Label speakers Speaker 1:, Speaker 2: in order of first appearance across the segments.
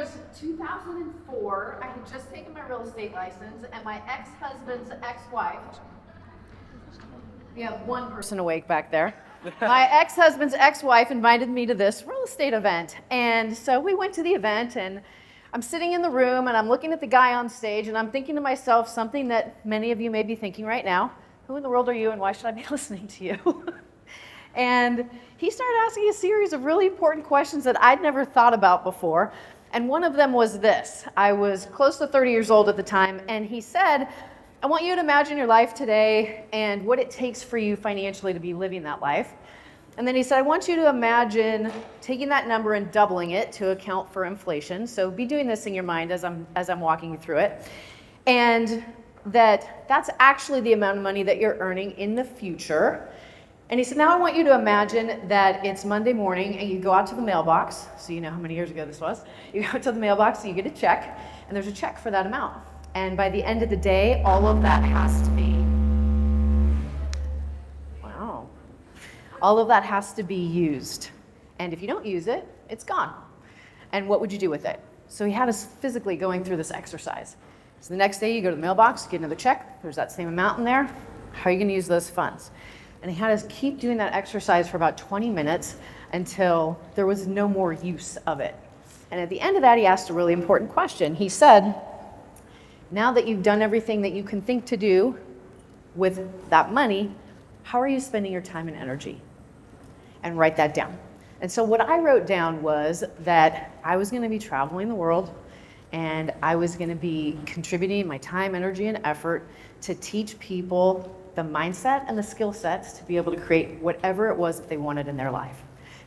Speaker 1: was 2004. I had just taken my real estate license, and my ex-husband's ex-wife, we have one person awake back there. My ex-husband's ex-wife invited me to this real estate event. And so we went to the event, and I'm sitting in the room, and I'm looking at the guy on stage, and I'm thinking to myself something that many of you may be thinking right now. Who in the world are you, and why should I be listening to you? And he started asking a series of really important questions that I'd never thought about before. And one of them was this. I was close to 30 years old at the time, and he said, I want you to imagine your life today and what it takes for you financially to be living that life. And then he said, I want you to imagine taking that number and doubling it to account for inflation. So be doing this in your mind as I'm walking you through it. And that's actually the amount of money that you're earning in the future. And he said, now I want you to imagine that it's Monday morning and you go out to the mailbox. So you know how many years ago this was. You go to the mailbox and you get a check, and there's a check for that amount. And by the end of the day, all of that has to be, wow. All of that has to be used. And if you don't use it, it's gone. And what would you do with it? So he had us physically going through this exercise. So the next day you go to the mailbox, get another check, there's that same amount in there. How are you gonna use those funds? And he had us keep doing that exercise for about 20 minutes until there was no more use of it. And at the end of that, he asked a really important question. He said, now that you've done everything that you can think to do with that money, how are you spending your time and energy? And write that down. And so what I wrote down was that I was gonna be traveling the world, and I was gonna be contributing my time, energy, and effort to teach people the mindset and the skill sets to be able to create whatever it was that they wanted in their life.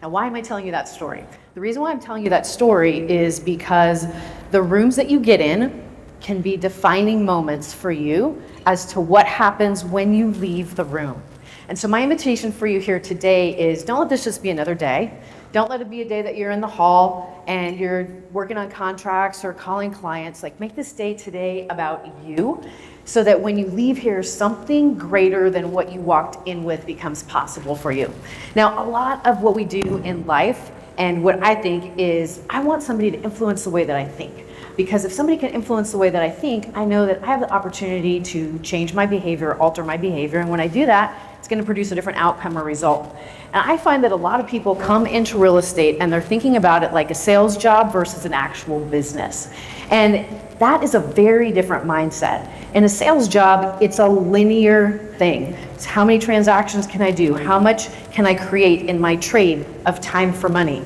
Speaker 1: Now, why am I telling you that story? The reason why I'm telling you that story is because the rooms that you get in can be defining moments for you as to what happens when you leave the room. And so my invitation for you here today is, don't let this just be another day. Don't let it be a day that you're in the hall and you're working on contracts or calling clients. Like, make this day today about you, so that when you leave here, something greater than what you walked in with becomes possible for you. Now, a lot of what we do in life, and what I think is, I want somebody to influence the way that I think. Because if somebody can influence the way that I think, I know that I have the opportunity to change my behavior, alter my behavior, and when I do that, it's gonna produce a different outcome or result. And I find that a lot of people come into real estate and they're thinking about it like a sales job versus an actual business. And that is a very different mindset. In a sales job, it's a linear thing. It's how many transactions can I do? How much can I create in my trade of time for money?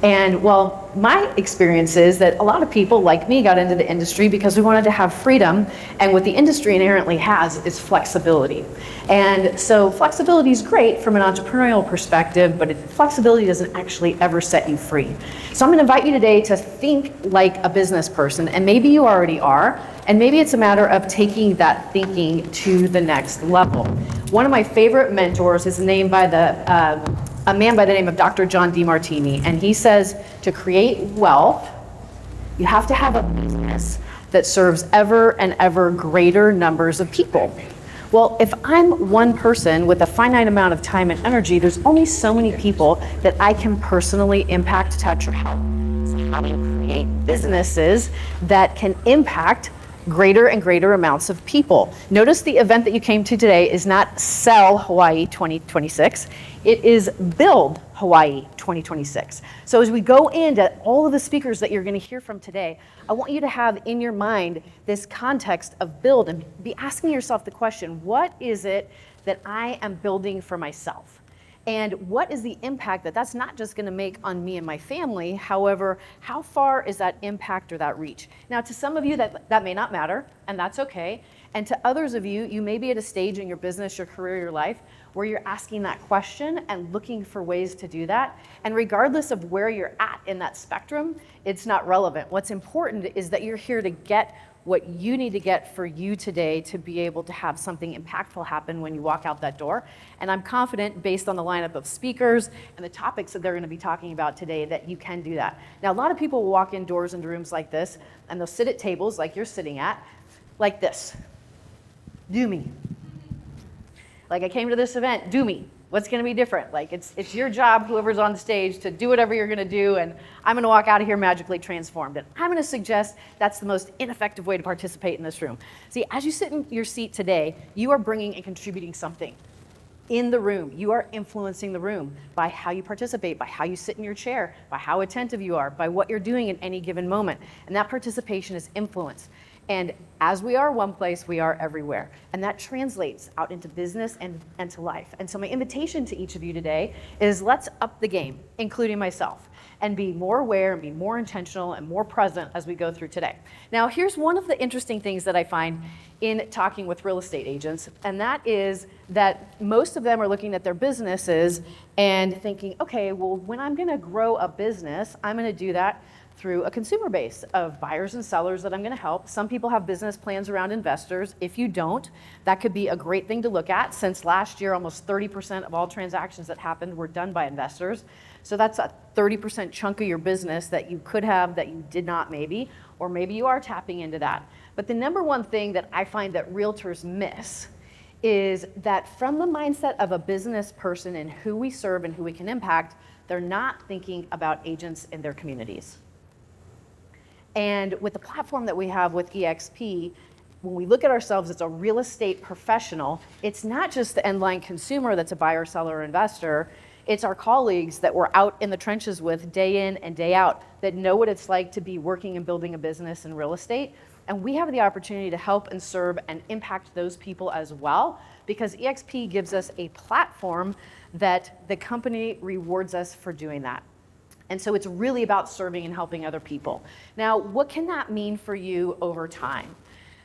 Speaker 1: And well, my experience is that a lot of people like me got into the industry because we wanted to have freedom, and what the industry inherently has is flexibility. And so flexibility is great from an entrepreneurial perspective, but flexibility doesn't actually ever set you free. So I'm gonna invite you today to think like a business person, and maybe you already are, and maybe it's a matter of taking that thinking to the next level. One of my favorite mentors is named by a man by the name of Dr. John DeMartini, and he says to create wealth, you have to have a business that serves ever and ever greater numbers of people. Well, if I'm one person with a finite amount of time and energy, there's only so many people that I can personally impact, touch, or help. So how do you create businesses that can impact greater and greater amounts of people? Notice the event that you came to today is not Sell Hawaii 2026. It is Build Hawaii 2026. So as we go into all of the speakers that you're going to hear from today, I want you to have in your mind this context of build and be asking yourself the question, what is it that I am building for myself? And what is the impact that that's not just gonna make on me and my family, however, how far is that impact or that reach? Now, to some of you that may not matter, and that's okay. And to others of you, you may be at a stage in your business, your career, your life, where you're asking that question and looking for ways to do that. And regardless of where you're at in that spectrum, it's not relevant. What's important is that you're here to get what you need to get for you today to be able to have something impactful happen when you walk out that door. And I'm confident, based on the lineup of speakers and the topics that they're gonna be talking about today, that you can do that. Now, a lot of people will walk indoors into rooms like this, and they'll sit at tables like you're sitting at, like this. Do me. Like, I came to this event, do me. What's going to be different? Like it's your job, whoever's on the stage, to do whatever you're going to do, and I'm going to walk out of here magically transformed. And I'm going to suggest that's the most ineffective way to participate in this room. See, as you sit in your seat today, you are bringing and contributing something in the room. You are influencing the room by how you participate, by how you sit in your chair, by how attentive you are, by what you're doing in any given moment. And that participation is influence. And as we are one place, we are everywhere. And that translates out into business and to life. And so my invitation to each of you today is let's up the game, including myself, and be more aware and be more intentional and more present as we go through today. Now, here's one of the interesting things that I find in talking with real estate agents, and that is that most of them are looking at their businesses and thinking, okay, well, when I'm gonna grow a business, I'm gonna do that through a consumer base of buyers and sellers that I'm gonna help. Some people have business plans around investors. If you don't, that could be a great thing to look at. Since last year, almost 30% of all transactions that happened were done by investors. So that's a 30% chunk of your business that you could have that you did not maybe, or maybe you are tapping into that. But the number one thing that I find that realtors miss is that from the mindset of a business person and who we serve and who we can impact, they're not thinking about agents in their communities. And with the platform that we have with EXP, when we look at ourselves as a real estate professional, it's not just the end line consumer that's a buyer, seller, or investor. It's our colleagues that we're out in the trenches with day in and day out that know what it's like to be working and building a business in real estate. And we have the opportunity to help and serve and impact those people as well, because EXP gives us a platform that the company rewards us for doing that. And so it's really about serving and helping other people. Now, what can that mean for you over time?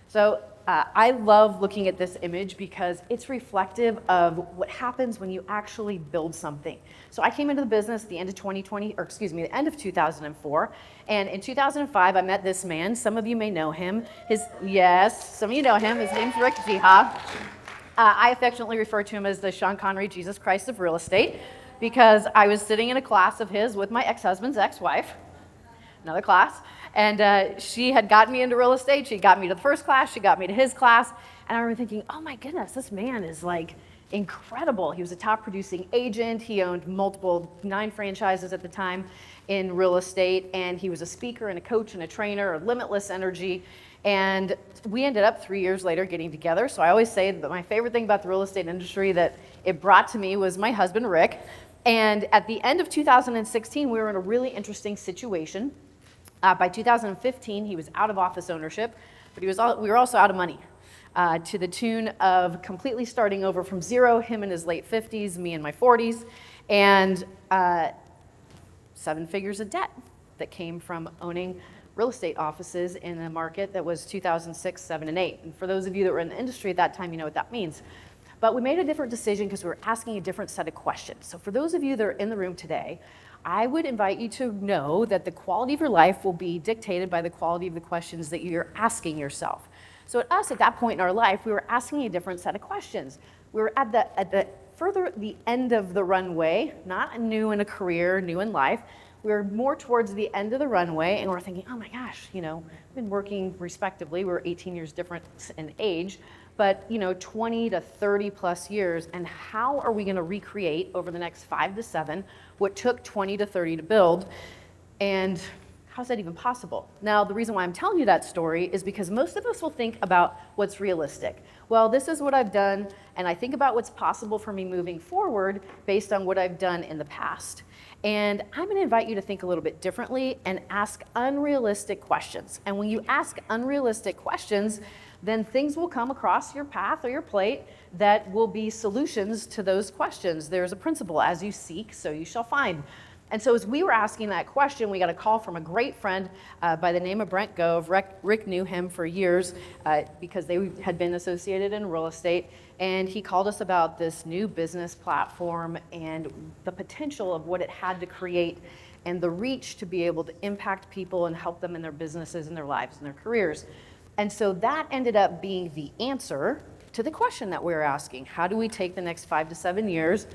Speaker 1: So I love looking at this image because it's reflective of what happens when you actually build something. So I came into the business the end of the end of 2004. And in 2005, I met this man. Some of you may know him. Yes, some of you know him. His name's Rick Jiha. I affectionately refer to him as the Sean Connery, Jesus Christ of real estate, because I was sitting in a class of his with my ex-husband's ex-wife, another class, and she had gotten me into real estate. She got me to the first class, she got me to his class, and I remember thinking, oh my goodness, this man is like incredible. He was a top producing agent. He owned 9 franchises at the time in real estate, and he was a speaker and a coach and a trainer, limitless energy. And we ended up 3 years later getting together. So I always say that my favorite thing about the real estate industry that it brought to me was my husband, Rick. And at the end of 2016, we were in a really interesting situation. By 2015, he was out of office ownership, but we were also out of money, to the tune of completely starting over from zero, him in his late 50s, me in my 40s, and 7 figures of debt that came from owning real estate offices in a market that was 2006, 7, and 8. And for those of you that were in the industry at that time, you know what that means. But we made a different decision because we were asking a different set of questions. So for those of you that are in the room today, I would invite you to know that the quality of your life will be dictated by the quality of the questions that you're asking yourself. So at that point in our life, we were asking a different set of questions. We were at the end of the runway, not new in a career, new in life. We were more towards the end of the runway, and we're thinking, oh my gosh, we've been working respectively. We're 18 years different in age, but 20 to 30 plus years, and how are we gonna recreate over the next 5 to 7 what took 20 to 30 to build, and how's that even possible? Now, the reason why I'm telling you that story is because most of us will think about what's realistic. Well, this is what I've done, and I think about what's possible for me moving forward based on what I've done in the past. And I'm gonna invite you to think a little bit differently and ask unrealistic questions. And when you ask unrealistic questions, then things will come across your path or your plate that will be solutions to those questions. There's a principle, as you seek, so you shall find. And so as we were asking that question, we got a call from a great friend by the name of Brent Gove. Rick knew him for years because they had been associated in real estate. And he called us about this new business platform and the potential of what it had to create and the reach to be able to impact people and help them in their businesses and their lives and their careers. And so that ended up being the answer to the question that we were asking. How do we take the next 5 to 7 years,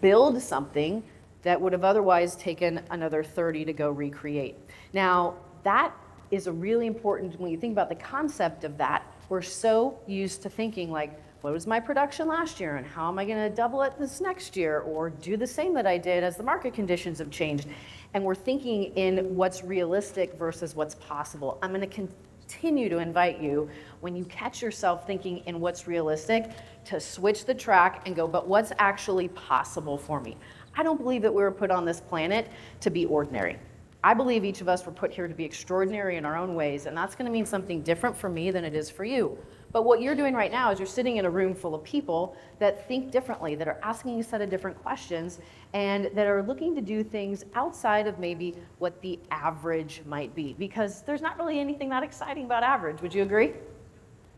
Speaker 1: build something that would have otherwise taken another 30 to go recreate? Now, that is a really important, when you think about the concept of that, we're so used to thinking like, what was my production last year and how am I going to double it this next year or do the same that I did as the market conditions have changed? And we're thinking in what's realistic versus what's possible. I'm going to continue to invite you, when you catch yourself thinking in what's realistic, to switch the track and go, but what's actually possible for me? I don't believe that we were put on this planet to be ordinary. I believe each of us were put here to be extraordinary in our own ways, and that's going to mean something different for me than it is for you. But what you're doing right now is you're sitting in a room full of people that think differently, that are asking you a set of different questions, and that are looking to do things outside of maybe what the average might be. Because there's not really anything that exciting about average. Would you agree?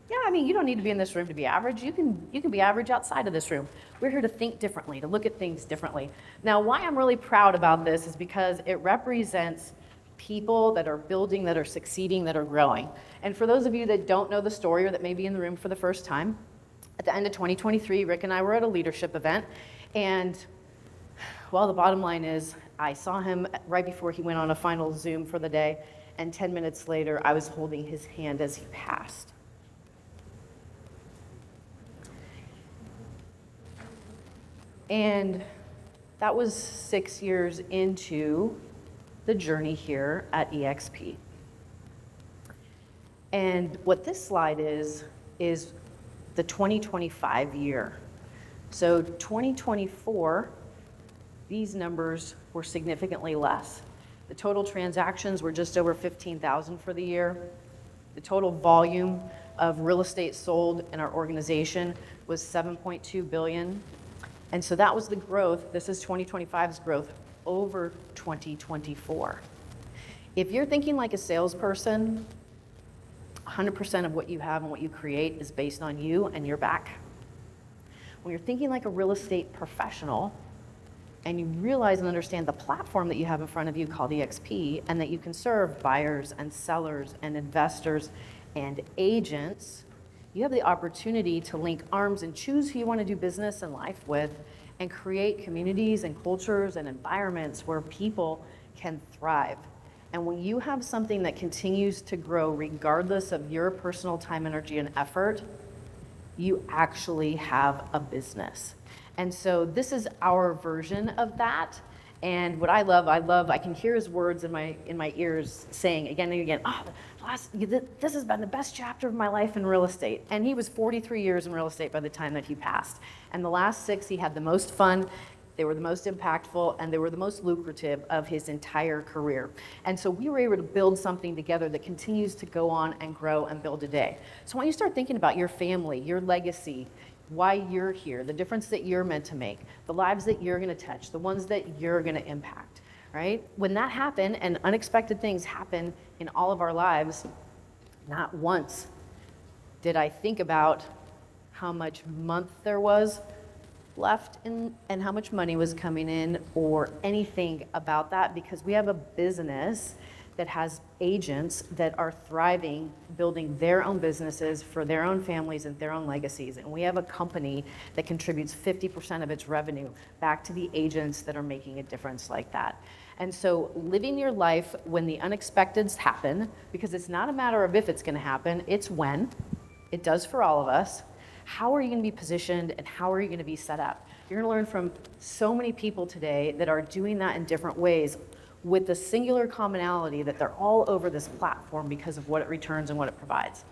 Speaker 1: Yeah, I mean, you don't need to be in this room to be average. You can be average outside of this room. We're here to think differently, to look at things differently. Now, why I'm really proud about this is because it represents people that are building, that are succeeding, that are growing. And for those of you that don't know the story or that may be in the room for the first time, at the end of 2023, Rick and I were at a leadership event, and well, the bottom line is I saw him right before he went on a final Zoom for the day, and 10 minutes later, I was holding his hand as he passed. And that was 6 years into the journey here at EXP. And what this slide is the 2025 year. So 2024, these numbers were significantly less. The total transactions were just over 15,000 for the year. The total volume of real estate sold in our organization was 7.2 billion. And so that was the growth. This is 2025's growth over 2024. If you're thinking like a salesperson, 100% of what you have and what you create is based on you and your back. When you're thinking like a real estate professional and you realize and understand the platform that you have in front of you called EXP, and that you can serve buyers and sellers and investors and agents, you have the opportunity to link arms and choose who you want to do business and life with, and create communities and cultures and environments where people can thrive. And when you have something that continues to grow regardless of your personal time, energy, and effort, you actually have a business. And so this is our version of that. And what I love, I can hear his words in my ears saying again and again, this has been the best chapter of my life in real estate. And he was 43 years in real estate by the time that he passed. And the last 6, he had the most fun, they were the most impactful, and they were the most lucrative of his entire career. And so we were able to build something together that continues to go on and grow and build today. So when you start thinking about your family, your legacy, why you're here, the difference that you're meant to make, the lives that you're going to touch, the ones that you're going to impact, right? When that happened and unexpected things happen in all of our lives, not once did I think about how much month there was left in and how much money was coming in or anything about that, because we have a business that has agents that are thriving, building their own businesses for their own families and their own legacies. And we have a company that contributes 50% of its revenue back to the agents that are making a difference like that. And so living your life when the unexpecteds happen, because it's not a matter of if it's going to happen, it's when. It does for all of us. How are you going to be positioned and how are you going to be set up? You're going to learn from so many people today that are doing that in different ways, with the singular commonality that they're all over this platform because of what it returns and what it provides.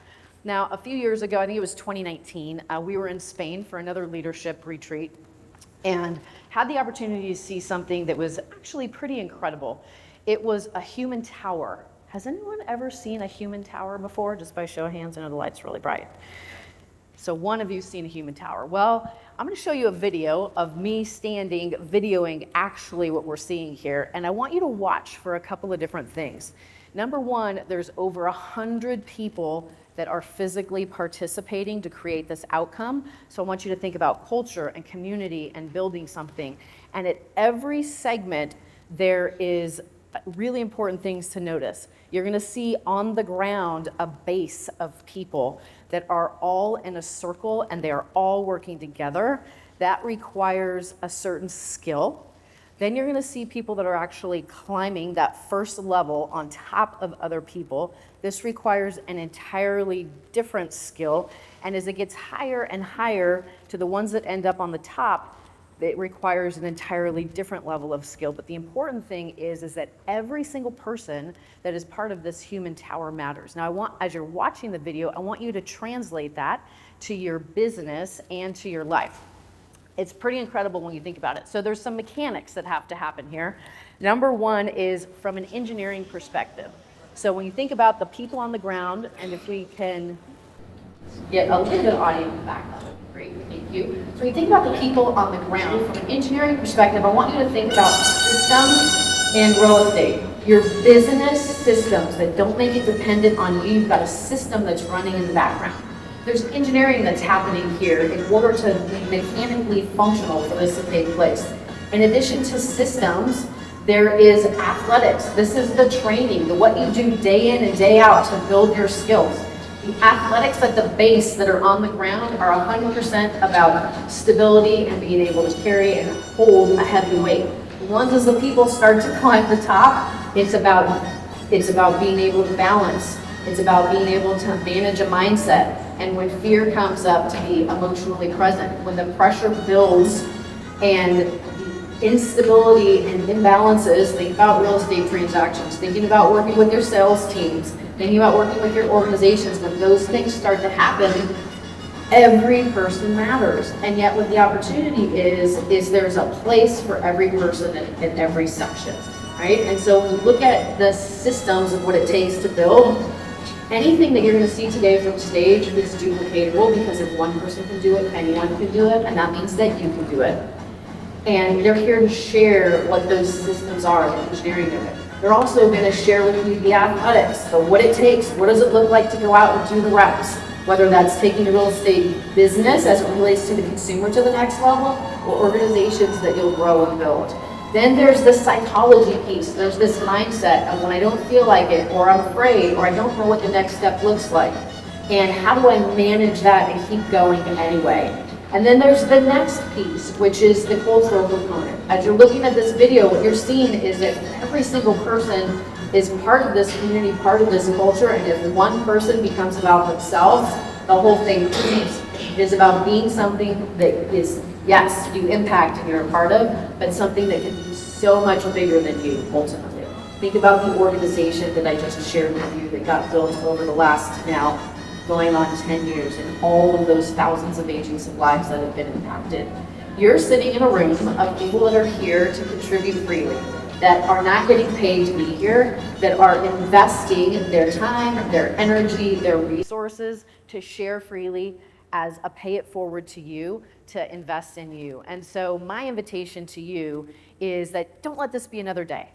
Speaker 1: Now, a few years ago, I think it was 2019, we were in Spain for another leadership retreat and had the opportunity to see something that was actually pretty incredible. It was a human tower. Has anyone ever seen a human tower before? Just by show of hands, I know the light's really bright. So one of you's seen a human tower. Well, I'm going to show you a video of me standing, videoing actually what we're seeing here. And I want you to watch for a couple of different things. Number one, there's over 100 people that are physically participating to create this outcome. So I want you to think about culture and community and building something. And at every segment, there is really important things to notice. You're going to see on the ground a base of people that are all in a circle and they are all working together. That requires a certain skill. Then you're gonna see people that are actually climbing that first level on top of other people. This requires an entirely different skill. And as it gets higher and higher to the ones that end up on the top, it requires an entirely different level of skill. But the important thing is that every single person that is part of this human tower matters. Now, as you're watching the video, I want you to translate that to your business and to your life. It's pretty incredible when you think about it. So there's some mechanics that have to happen here. Number one is from an engineering perspective. So when you think about the people on the ground, and if we can get a little bit of audio back, that would be great, thank you. So when you think about the people on the ground, from an engineering perspective, I want you to think about systems in real estate. Your business systems that don't make it dependent on you. You've got a system that's running in the background. There's engineering that's happening here in order to be mechanically functional for this to take place. In addition to systems, there is athletics. This is the training, what you do day in and day out to build your skills. The athletics at the base that are on the ground are 100% about stability and being able to carry and hold a heavy weight. Once as the people start to climb the top, it's about being able to balance. It's about being able to manage a mindset. And when fear comes up, to be emotionally present. When the pressure builds and the instability and imbalances, think about real estate transactions, thinking about working with your sales teams, thinking about working with your organizations. When those things start to happen, every person matters. And yet what the opportunity is there's a place for every person in every section, right? And so when you look at the systems of what it takes to build, anything that you're going to see today from stage is duplicatable, because if one person can do it, anyone can do it, and that means that you can do it. And they're here to share what those systems are, the engineering of it. They're also going to share with you the athletics, so what it takes, what does it look like to go out and do the reps, whether that's taking a real estate business as it relates to the consumer to the next level, or organizations that you'll grow and build. Then there's this psychology piece. There's this mindset of when I don't feel like it, or I'm afraid, or I don't know what the next step looks like. And how do I manage that and keep going anyway? And then there's the next piece, which is the cultural component. As you're looking at this video, what you're seeing is that every single person is part of this community, part of this culture, and if one person becomes about themselves, the whole thing changes. It is about being something that is, yes, you impact and you're a part of, but something that can be so much bigger than you ultimately. Think about the organization that I just shared with you that got built over the last now going on 10 years, and all of those thousands of agents of lives that have been impacted. You're sitting in a room of people that are here to contribute freely, that are not getting paid to be here, that are investing their time, their energy, their resources to share freely as a pay it forward to you, to invest in you. And so my invitation to you is that don't let this be another day.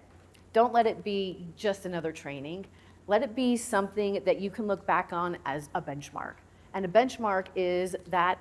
Speaker 1: Don't let it be just another training. Let it be something that you can look back on as a benchmark. And a benchmark is that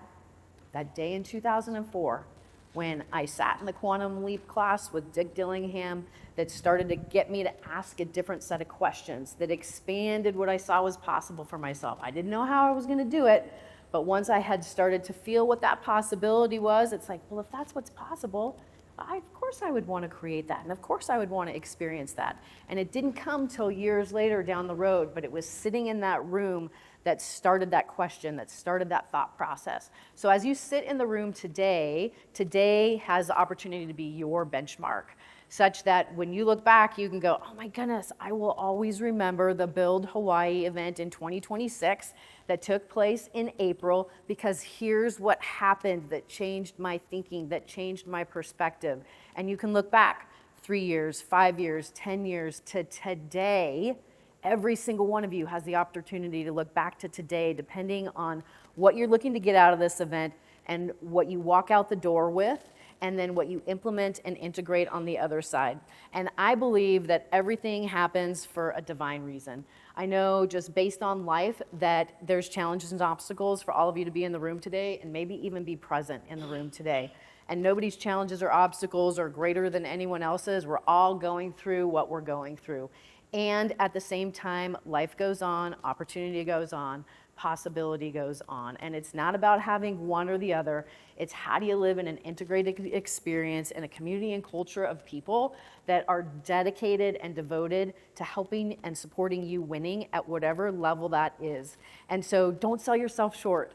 Speaker 1: day in 2004 when I sat in the Quantum Leap class with Dick Dillingham, that started to get me to ask a different set of questions, that expanded what I saw was possible for myself. I didn't know how I was going to do it, but once I had started to feel what that possibility was, it's like, well, if that's what's possible, of course I would want to create that, and of course I would want to experience that. And it didn't come till years later down the road, but it was sitting in that room that started that question, that started that thought process. So as you sit in the room today, today has the opportunity to be your benchmark, such that when you look back, you can go, oh my goodness, I will always remember the Build Hawaii event in 2026 that took place in April, because here's what happened that changed my thinking, that changed my perspective. And you can look back 3 years, 5 years, 10 years to today. Every single one of you has the opportunity to look back to today, depending on what you're looking to get out of this event and what you walk out the door with, and then what you implement and integrate on the other side. And I believe that everything happens for a divine reason. I know just based on life that there's challenges and obstacles for all of you to be in the room today, and maybe even be present in the room today. And nobody's challenges or obstacles are greater than anyone else's. We're all going through what we're going through. And at the same time, life goes on, opportunity goes on. possibility goes on. And it's not about having one or the other. It's how do you live in an integrated experience in a community and culture of people that are dedicated and devoted to helping and supporting you winning at whatever level that is. And so don't sell yourself short.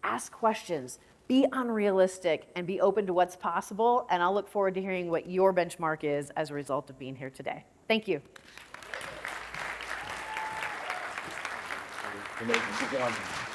Speaker 1: Ask questions. Be unrealistic and be open to what's possible. And I'll look forward to hearing what your benchmark is as a result of being here today. Thank you.
Speaker 2: Amazing. Good job.